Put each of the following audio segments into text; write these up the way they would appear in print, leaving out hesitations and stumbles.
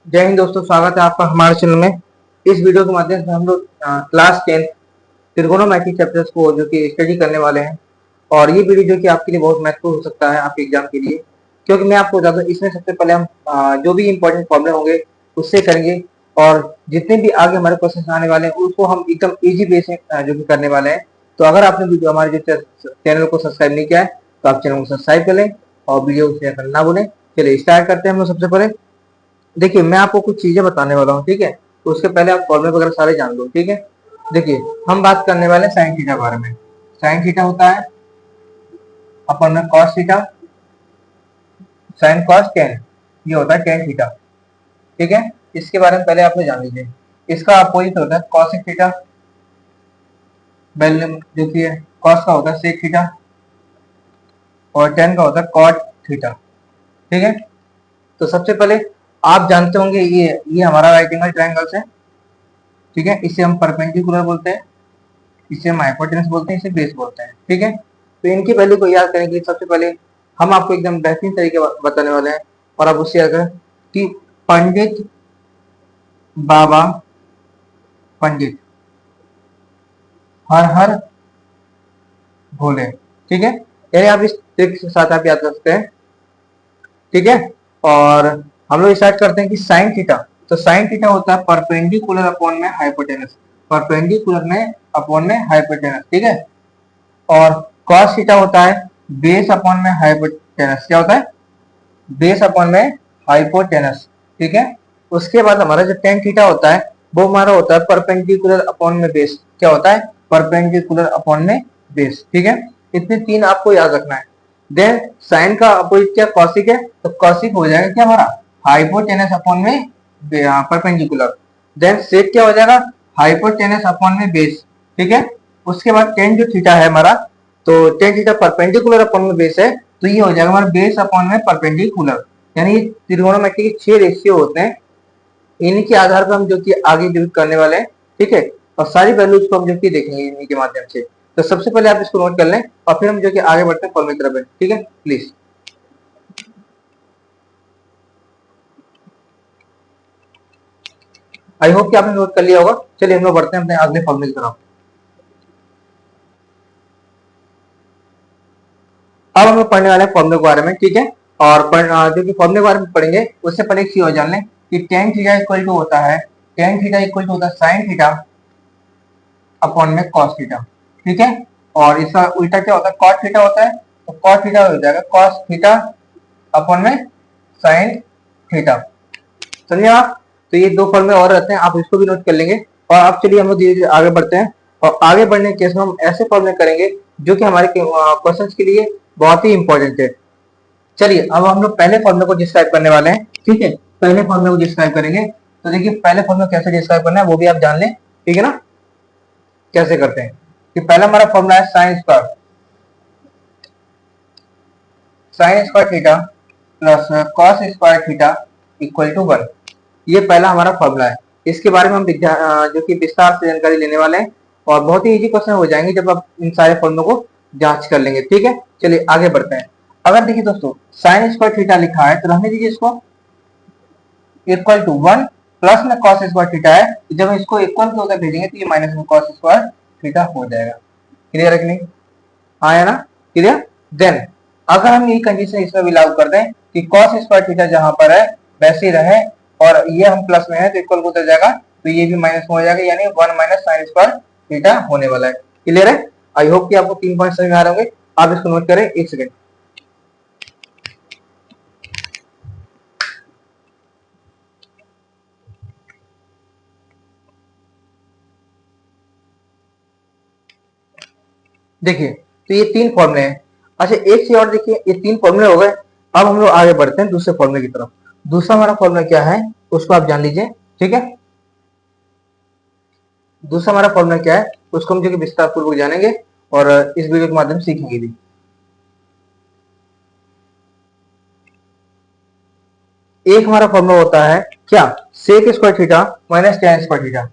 जय हिंद दोस्तों, स्वागत है आपका हमारे चैनल में। इस वीडियो के माध्यम से हम लोग क्लास 10 त्रिगोनोमेट्री चैप्टर्स को जो कि स्टडी करने वाले हैं। और ये वीडियो जो कि आपके लिए बहुत महत्वपूर्ण हो सकता है आपके एग्जाम के लिए, क्योंकि मैं आपको बता दूं इसमें सबसे पहले हम जो भी इंपॉर्टेंट प्रॉब्लम होंगे उससे करेंगे। और जितने भी आगे हमारे क्वेश्चन आने वाले हैं उसको हम एकदम इजी वे से जो कि करने वाले हैं। तो अगर आपने वीडियो हमारे जो चैनल को सब्सक्राइब नहीं किया है तो आप चैनल को सब्सक्राइब कर लें और वीडियो को शेयर करना ना भूलें। चलिए स्टार्ट करते हैं हम लोग। सबसे पहले देखिए, मैं आपको कुछ चीजें बताने वाला हूँ, ठीक है। तो उसके पहले आप फॉर्मूले वगैरह सारे जान लो, ठीक है। देखिए, हम बात करने वाले साइन थीटा के बारे में। साइन थीटा होता है अपन में cos theta, sine cos tan, ये होता है टेन थीटा, ठीक है। इसके बारे में पहले आप लोग जान लीजिए। इसका अपोजिट होता है कॉसिक थीटा, वैल्यू जो कि है कॉस का होता है सेक थीटा और टेन का होता है कॉट थीटा, ठीक है। तो सबसे पहले आप जानते होंगे ये हमारा राइट एंगल ट्रायंगल्स है, ठीक है। इसे हम परपेंडिकुलर बोलते हैं, इसे हम हाइपोटेनस बोलते हैं, इसे बेस बोलते हैं, ठीक है। तो इनकी वैल्यू को याद करने के लिए सबसे पहले हम आपको एकदम बेहतरीन तरीके बताने वाले हैं। और आप उससे याद करें कि पंडित बाबा पंडित हर हर भोले, ठीक है। यानी आप इस ट्रिक के साथ आप याद कर सकते हैं, ठीक है। और हम लोग स्टार्ट करते हैं कि साइन थीटा। तो साइन थीटा होता है परपेंडिकुलर अपॉन में हाइपोटेनस, परपेंडिकुलर में अपॉन में हाइपोटेनस, ठीक है। और cos थीटा होता है बेस अपॉन में हाइपोटेनस। क्या होता है? बेस अपॉन में हाइपोटेनस, ठीक है। उसके बाद हमारा जो टेन थीटा होता है वो हमारा होता है परपेंडिकुलर अपॉन में बेस। क्या होता है? परपेंडिकुलर अपॉन में बेस, ठीक है। इतने तीन आपको याद रखना है। देन साइन का अपोजिट क्या? कॉसिक है, तो कॉसिक हो जाएगा क्या हमारा? हाइपोटेनस अपॉन में परपेंडिकुलर। देन सेक क्या हो जाएगा? हाइपोटेनस अपॉन में बेस, ठीक है। उसके बाद टेन जो थीटा है हमारा, तो टेन थीटा परपेंडिकुलर अपॉन में बेस है, तो ये हो जाएगा हमारा बेस अपॉन में परपेंडिकुलर। यानी त्रिकोणमिति के 6 रेशियो होते हैं, इन्हीं के आधार पर हम जो कि आगे जो करने वाले हैं, ठीक है। और सारी वैल्यूज को हम जो कि देखेंगे इन्हीं के माध्यम से। तो सबसे पहले आप इसको नोट कर लें और फिर हम जो कि आगे बढ़ते हैं फॉर्मूले की तरफ, ठीक है। प्लीज आई होप कि आपने नोट कर लिया होगा। चलिए हम लोग बढ़ते हैं अपने अगले फॉर्मूले की तरफ। अब हम लोग पढ़ने वाले हैं फॉर्मूले के बारे में, ठीक है। और जो कि फॉर्मूले के बारे में पढ़ेंगे उससे पहले एक चीज और जान लें कि टेन थीटा इक्वल टू होता है, टेन थीटा इक्वल टू होता है साइन थीटा अपॉन में कॉस थीटा, ठीक है। और इसका उल्टा क्या होता है? कॉट थीटा होता है, तो कॉट थीटा हो जाएगा कॉस थीटा अपॉन में साइन थीटा। समझे आप? तो ये दो फॉर्मूले और रहते हैं, आप इसको भी नोट कर लेंगे। और अब चलिए हम लोग धीरे धीरे आगे बढ़ते हैं। और आगे बढ़ने के केस में हम ऐसे फॉर्मूले करेंगे जो कि हमारे क्वेश्चन के लिए बहुत ही इंपॉर्टेंट है। चलिए अब हम लोग पहले फॉर्मूले को डिस्क्राइब करने वाले हैं, ठीक है। पहले फॉर्मूले को डिस्क्राइब करेंगे। तो देखिए पहले फॉर्मूला कैसे डिस्क्राइब करना है वो भी आप जान लें, ठीक है ना। कैसे करते हैं कि पहला हमारा फॉर्मूला है sine square, sine square theta plus cos square theta equal to 1। ये पहला हमारा फॉर्मूला है। इसके बारे में हम जो कि विस्तार से जानकारी लेने वाले हैं और बहुत ही इजी क्वेश्चन हो जाएंगे जब आप इन सारे फॉर्मूलों को जांच कर लेंगे, ठीक है। चलिए आगे बढ़ते हैं। अगर देखिए दोस्तों साइन स्क्वायर थीटा लिखा है तो रहने दीजिए इसको, इक्वल टू 1 प्लस में कॉस स्क्वायर थीटा है, तो जब इसको इक्वल की होकर भेजेंगे तो ये माइनस में कॉस स्क्वायर थीटा हो जाएगा। क्लियर है कि नहीं? हाँ है ना? क्लियर। देन अगर हम यही कंडीशन इसमें भी लागू कर दें कि cos स्क्वायर थीटा जहां पर है वैसे ही रहे और ये हम प्लस में है तो इक्वल उतर जाएगा, तो ये भी माइनस में हो जाएगा, यानी 1 माइनस साइन स्क्वायर थीटा होने वाला है। क्लियर है? आई होप कि आपको 3 पॉइंट समझ में आ रहे होंगे। आप इसको नोट करें, एक सेकेंड। देखिए तो ये 3 फॉर्मूले हैं। अच्छा एक चीज और देखिए, ये 3 फॉर्मूले हो गए। अब हम लोग आगे बढ़ते हैं दूसरे फॉर्मूले की तरफ। दूसरा हमारा फॉर्मूला क्या है उसको आप जान लीजिए, ठीक है। दूसरा हमारा फॉर्मूला क्या है उसको हम जो कि विस्तार पूर्वक जानेंगे और इस वीडियो के माध्यम से सीखेंगे भी। एक हमारा फॉर्मूला होता है क्या? Sec square theta minus ten square theta,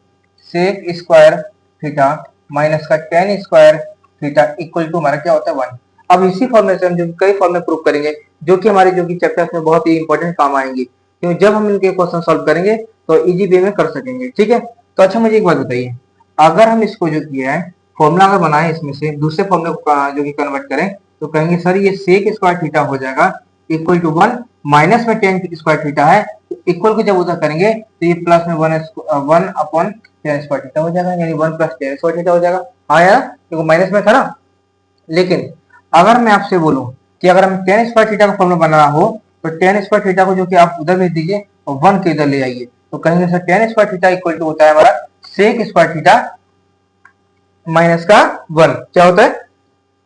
sec square theta minus का ten square theta equal to हमारा क्या होता है? 1। अब इसी फॉर्मूले से हम जो कई फॉर्मूले प्रूव करेंगे जो कि हमारे जो कि चैप्टर्स में बहुत ही इंपॉर्टेंट काम आएंगी। क्योंकि जब हम इनके क्वेश्चन सॉल्व करेंगे तो इजी वे में कर सकेंगे। ठीक है, तो अच्छा मुझे एक बात बताइए, अगर हम इसको जो किया है फॉर्मूला अगर बनाए इसमें से दूसरे फॉर्मूले को जो कि कन्वर्ट करें तो कहेंगे सर ये सेक स्क्वायर थीटा हो जाएगा इक्वल टू 1 माइनस में टेन स्क्वायर थीटा है, इक्वल को जब उधर करेंगे तो ये प्लस में 1 अपॉन टेन स्क्वायर थीटा हो जाएगा, यानी 1 प्लस टेन स्क्वायर थीटा हो जाएगा। हाँ यार, देखो माइनस में था ना। लेकिन अगर मैं आपसे बोलूं कि अगर हम टेन स्क्वायर थीटा का फॉर्मूला बनाना हो तो टेन स्क्वायर थीटा को जो कि आप उधर भेज दीजिए और 1 के इधर ले आइए, तो कहेंगे sir tan square theta equal to होता है हमारा सेक स्क्वायर थीटा माइनस का 1। क्या होता है?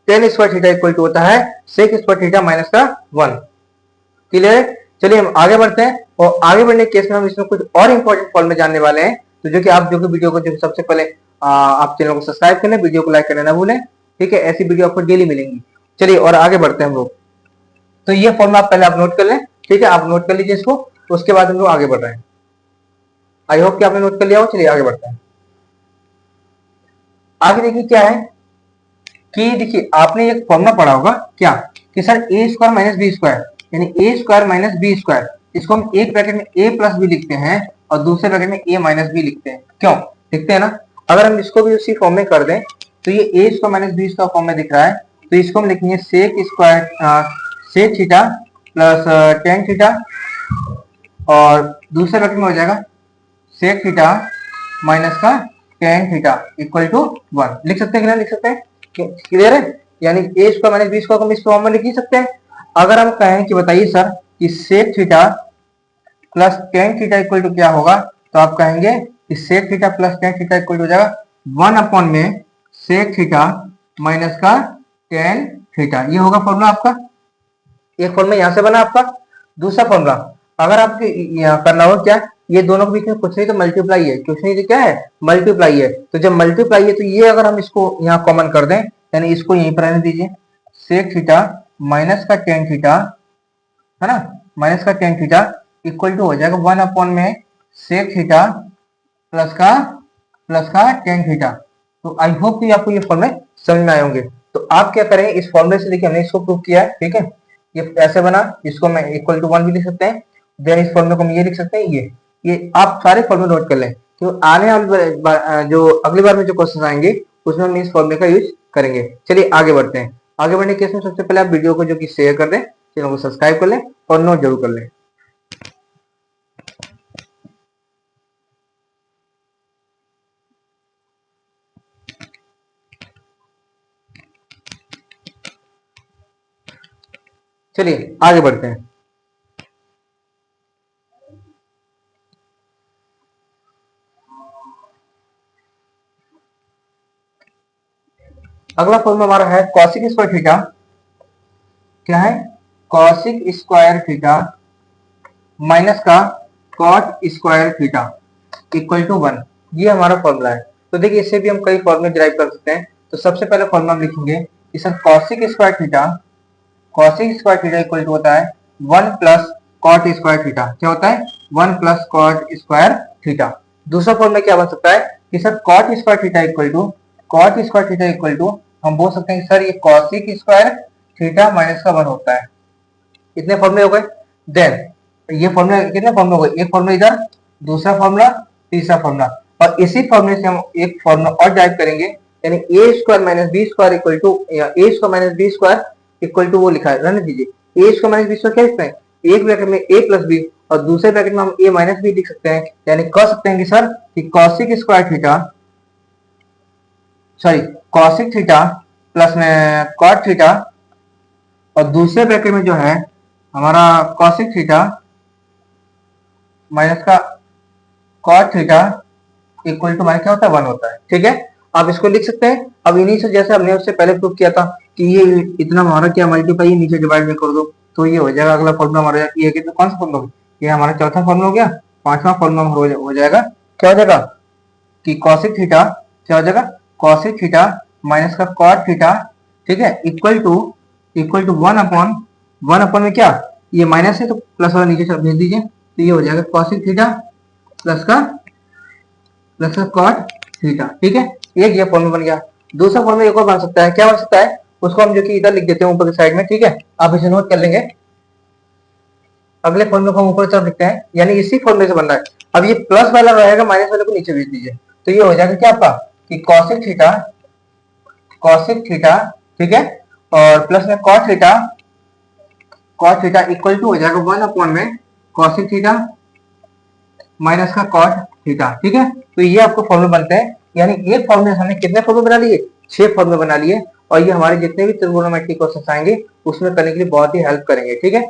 Tan square theta equal to होता है सेक स्क्वायर थीटा माइनस का 1। क्लियर? चलिए हम आगे बढ़ते हैं, और आगे बढ़ने के केस में हम इसमें कुछ और इंपॉर्टेंट फॉर्मूले जानने वाले हैं। तो जो कि आप जो कि वीडियो को जो सबसे पहले आप चैनल को सब्सक्राइब करें, वीडियो को लाइक करना ना भूलें। ठीक है, ऐसी वीडियो आपको डेली मिलेंगी। चलिए और आगे बढ़ते हैं हम लोग। तो ये फॉर्मूला आप पहले आप नोट कर लें। ठीक है, आप नोट कर लीजिए इसको, तो उसके बाद हम लोग आगे बढ़ रहे हैं। आई होप कि आपने नोट कर लिया हो। चलिए आगे बढ़ते हैं। आगे देखिए क्या है कि देखिए आपने एक फॉर्मूला पढ़ा होगा क्या कि सर ए स्क्वायर माइनस बी स्क्वायर, यानी A square minus B square, इसको हम एक ब्रैकेट में ए प्लस बी लिखते हैं और दूसरे ब्रैकेट में ए माइनस बी लिखते हैं। क्यों लिखते हैं ना? अगर हम इसको भी उसी फॉर्म में कर दें तो ये A square minus B square form में दिख रहा है, तो इसको हम लिखेंगे sec square sec theta plus tan theta, और दूसरे ब्रैकेट में हो जाएगा सेक थीटा माइनस का टेन थीटा इक्वल टू 1। लिख सकते हैं कि ना लिख सकते हैं? क्लियर है? यानी A square minus B square को हम इस फॉर्म में लिख ही सकते हैं। अगर हम कहें कि बताइए सर कि sec theta plus tan theta equal to क्या होगा, तो आप कहेंगे कि sec theta plus tan theta equal to हो जाएगा 1 अपॉन में सेक थीटा माइनस का टेन थीटा। ये होगा फॉर्मूला आपका। एक फॉर्मूला यहां से बना आपका। दूसरा फॉर्मूला अगर आपको करना हो क्या, ये दोनों के बीच में कुछ नहीं तो मल्टीप्लाई है, कुछ नहीं तो क्या है मल्टीप्लाई है। तो जब मल्टीप्लाई है तो ये अगर हम इसको यहाँ कॉमन कर दें, यानी इसको यहीं पर रहने दीजिए, सेक थीटा माइनस का टेन थीटा है ना, माइनस का टेन थीटा इक्वल टू हो जाएगा 1 अपॉन में सेक थीटा प्लस का टेन थीटा। तो आई होप कि आपको ये फॉर्मूले समझ में आए होंगे। तो आप क्या करें, इस फॉर्मूले से देखिए हमने इसको प्रूव किया है। ठीक है, ये ऐसे बना, इसको मैं इक्वल टू 1 भी लिख सकते हैं, देन इस फॉर्मूले को हम ये लिख सकते हैं, ये आप सारे फॉर्मूले नोट कर लें, तो आने वाले जो अगली बार में जो क्वेश्चन आएंगे उसमें हम इस फॉर्मूले का यूज करेंगे। चलिए आगे बढ़ते हैं। आगे बढ़ने के केस में सबसे पहले आप वीडियो को जो कि शेयर कर दें, चैनल को सब्सक्राइब कर लें और नोट जरूर कर लें। चलिए आगे बढ़ते हैं। अगला फॉर्मूला हमारा है कॉसिक स्क्वायर थीटा। क्या है? कॉसिक स्क्वायर थीटा माइनस का cot square theta equal to 1। ये हमारा फॉर्मूला है। तो देखिए इससे भी हम कई फॉर्मूले डिराइव कर सकते हैं। तो सबसे पहले फॉर्मूला हम लिखेंगे कि sir cosec square theta equal to होता है 1 प्लस कॉट स्क्वायर थीटा। क्या होता है? 1 प्लस कॉट स्क्वायर थीटा। दूसरा फॉर्मूला क्या बन सकता है कि sir cot square theta equal to हम बोल सकते हैं कि सर ये कॉसिक स्क्वायर थीटा माइनस का 1 होता है। इतने फॉर्मूले हो गए। देन ये फॉर्मूला कितने फॉर्मूला हो गए? एक फॉर्मूला इधर, दूसरा फॉर्मूला, तीसरा फॉर्मूला, और इसी फॉर्मूले से हम एक फॉर्मूला और ड्राइव करेंगे, यानी A square minus B square equal to A square minus B square equal to वो लिखा है, रहने दीजिए। A square minus B square क्या लिखते हैं? एक ब्रैकेट में ए प्लस बी और दूसरे ब्रैकेट में हम ए माइनस बी लिख सकते हैं, यानी कह सकते हैं कि सर कि cosec square theta sorry cosec theta plus में कॉट थीटा और दूसरे ब्रैकेट में जो है हमारा कॉसिक थीटा माइनस का कॉट थीटा इक्वल टू हमारा क्या होता है? 1 होता है। ठीक है, आप इसको लिख सकते हैं। अब इन्हीं से जैसे हमने उससे पहले प्रूव किया था कि ये इतना हमारा क्या मल्टीप्लाई नीचे डिवाइड में कर दो तो ये हो जाएगा। अगला फॉर्मूला हमारा ये कितना कौन सा फॉर्मूला? ये हमारा चौथा फॉर्मूला हो गया। पांचवा फॉर्मूला हो जाएगा क्या हो जाएगा कि कॉसिक थीटा क्या हो जाएगा? कॉसिक थीटा माइनस का कॉट थीटा, ठीक है, इक्वल टू 1 अपॉन में क्या ये माइनस है तो प्लस वाला नीचे भेज दीजिए, तो ये हो जाएगा कॉसिक थीटा प्लस का कॉट थीटा। ठीक है, एक ये फॉर्मूला बन गया। दूसरा फॉर्मूला एक और बन सकता है। क्या बन सकता है? उसको हम जो कि इधर लिख देते हैं ऊपर की साइड में। ठीक है, आप इसे नोट कर लेंगे। अगले फॉर्मूले को हम ऊपर तरफ लिखते हैं, यानी इसी फॉर्मूले से बन रहा है। अब ये प्लस वाला रहेगा, माइनस वाले को नीचे भेज दीजिए, तो ये हो जाएगा क्या आपका कि कॉसेक थीटा, ठीक है, और प्लस में कॉट थीटा इक्वल टू हो जाएगा 1 में कॉसेक थीटा माइनस का कॉट थीटा, ठीक है। तो ये आपको फॉर्मूले बनते हैं, यानी एक फॉर्मूले से हमने कितने फॉर्मूले बना लिए, 6 फॉर्मूले बना लिए, और ये हमारे जितने भी ट्रिगोनोमेट्री क्वेश्चन आएंगे उसमें करने के लिए बहुत ही हेल्प करेंगे, ठीक है।